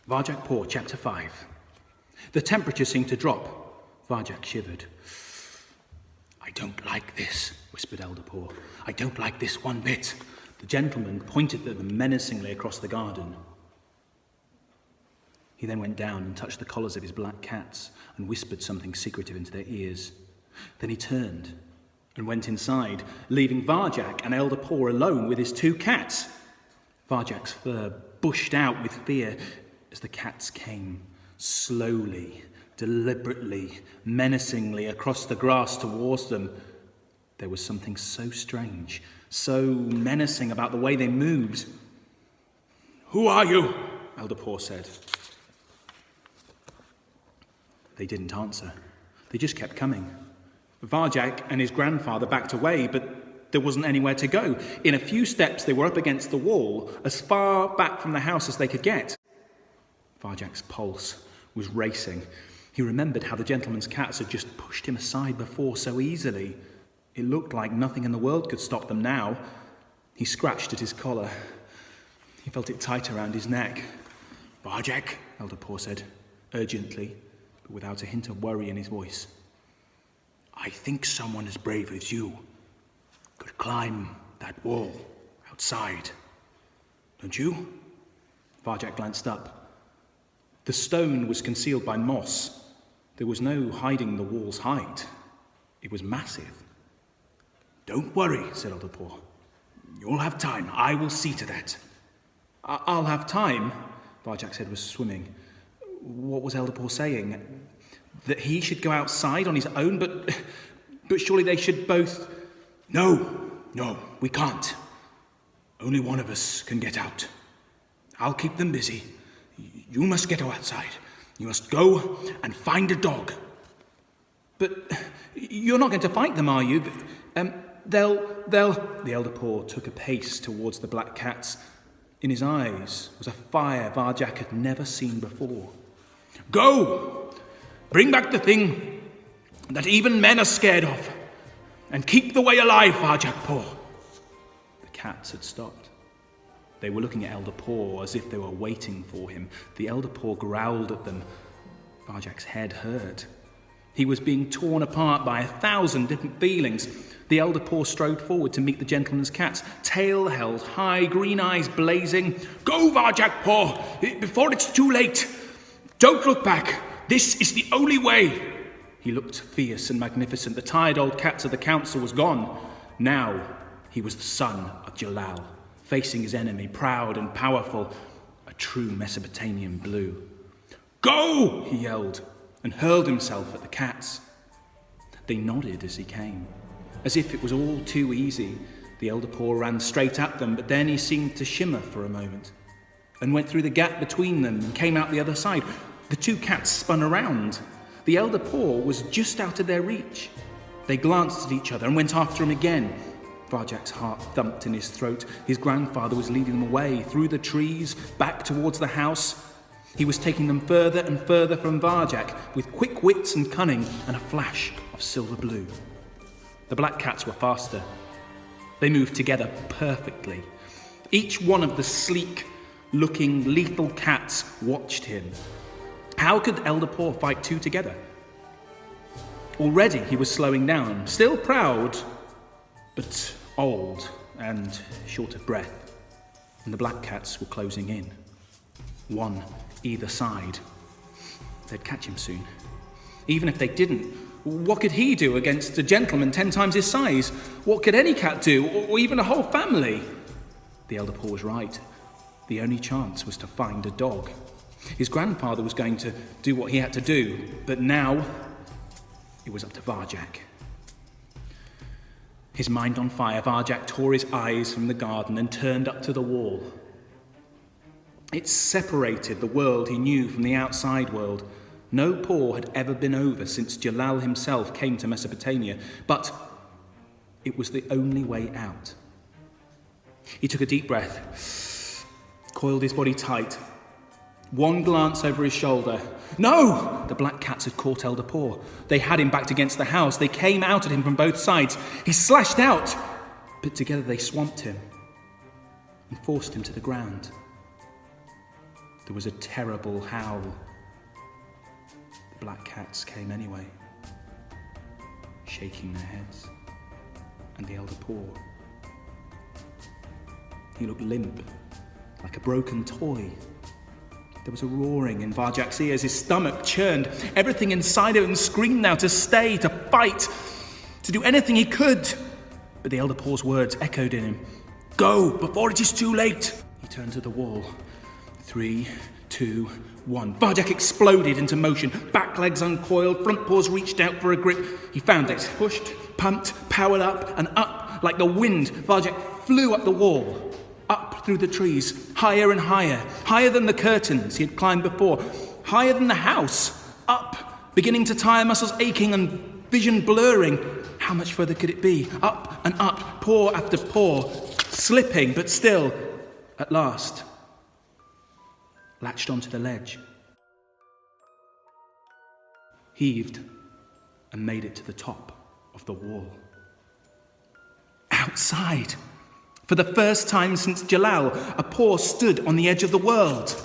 Varjak Paw, Chapter 5. The temperature seemed to drop. Varjak shivered. "I don't like this," whispered Elder Paw. "I don't like this one bit." The gentleman pointed at them menacingly across the garden. He then went down and touched the collars of his black cats and whispered something secretive into their ears. Then he turned and went inside, leaving Varjak and Elder Paw alone with his two cats. Varjak's fur bushed out with fear as the cats came slowly, deliberately, menacingly across the grass towards them. There was something so strange, so menacing about the way they moved. "Who are you?" Elder Paw said. They didn't answer. They just kept coming. Varjak and his grandfather backed away, but there wasn't anywhere to go. In a few steps, they were up against the wall, as far back from the house as they could get. Varjak's pulse was racing. He remembered how the gentleman's cats had just pushed him aside before so easily. It looked like nothing in the world could stop them now. He scratched at his collar. He felt it tight around his neck. "Varjak," Elder Paw said, urgently, but without a hint of worry in his voice. "I think someone as brave as you could climb that wall outside. Don't you?" Varjak glanced up. The stone was concealed by moss. There was no hiding the wall's height. It was massive. "Don't worry," said Elder Paw. "You'll have time. I will see to that." I'll have time?" Varjak's head was swimming. What was Elder Paw saying? That he should go outside on his own, but surely they should both... No, we can't. Only one of us can get out. I'll keep them busy. You must get outside. You must go and find a dog." "But you're not going to fight them, are you? They'll... The Elder Paw took a pace towards the black cats. In his eyes was a fire Varjak had never seen before. "Go! Bring back the thing that even men are scared of. And keep the way alive, Varjak Paw." The cats had stopped. They were looking at Elder Paw as if they were waiting for him. The Elder Paw growled at them. Varjak's head hurt. He was being torn apart by 1,000 different feelings. The Elder Paw strode forward to meet the gentleman's cats, tail held high, green eyes blazing. "Go, Varjak Paw, before it's too late. Don't look back. This is the only way." He looked fierce and magnificent. The tired old cats of the council was gone. Now he was the son of Jalal, facing his enemy, proud and powerful, a true Mesopotamian blue. "Go!" he yelled, and hurled himself at the cats. They nodded as he came, as if it was all too easy. The Elder Paw ran straight at them, but then he seemed to shimmer for a moment, and went through the gap between them and came out the other side. The two cats spun around. The Elder Paw was just out of their reach. They glanced at each other and went after him again. Varjak's heart thumped in his throat. His grandfather was leading them away, through the trees, back towards the house. He was taking them further and further from Varjak, with quick wits and cunning and a flash of silver blue. The black cats were faster. They moved together perfectly. Each one of the sleek-looking, lethal cats watched him. How could Elder Paw fight two together? Already he was slowing down, still proud, but old and short of breath. And the black cats were closing in, one either side. They'd catch him soon. Even if they didn't, what could he do against a gentleman 10 times his size? What could any cat do, or even a whole family? The Elder Paw was right. The only chance was to find a dog. His grandfather was going to do what he had to do, but now it was up to Varjak. His mind on fire, Varjak tore his eyes from the garden and turned up to the wall. It separated the world he knew from the outside world. No paw had ever been over since Jalal himself came to Mesopotamia, but it was the only way out. He took a deep breath, coiled his body tight. One glance over his shoulder. No! The black cats had caught Elder Paw. They had him backed against the house. They came out at him from both sides. He slashed out, but together they swamped him and forced him to the ground. There was a terrible howl. The black cats came anyway, shaking their heads, and the elder Paw. He looked limp, like a broken toy. There was a roaring in Varjak's ears. His stomach churned. Everything inside of him screamed now to stay, to fight, to do anything he could. But the elder Paw's words echoed in him. Go, before it is too late. He turned to the wall. 3, 2, 1. Varjak exploded into motion. Back legs uncoiled, front paws reached out for a grip. He found it. Pushed, pumped, powered up and up. Like the wind, Varjak flew up the wall. Up through the trees, higher and higher. Higher than the curtains he had climbed before. Higher than the house. Up, beginning to tire muscles aching and vision blurring. How much further could it be? Up and up, paw after paw. Slipping, but still, at last, latched onto the ledge. Heaved and made it to the top of the wall. Outside! For the first time since Jalal, a paw stood on the edge of the world.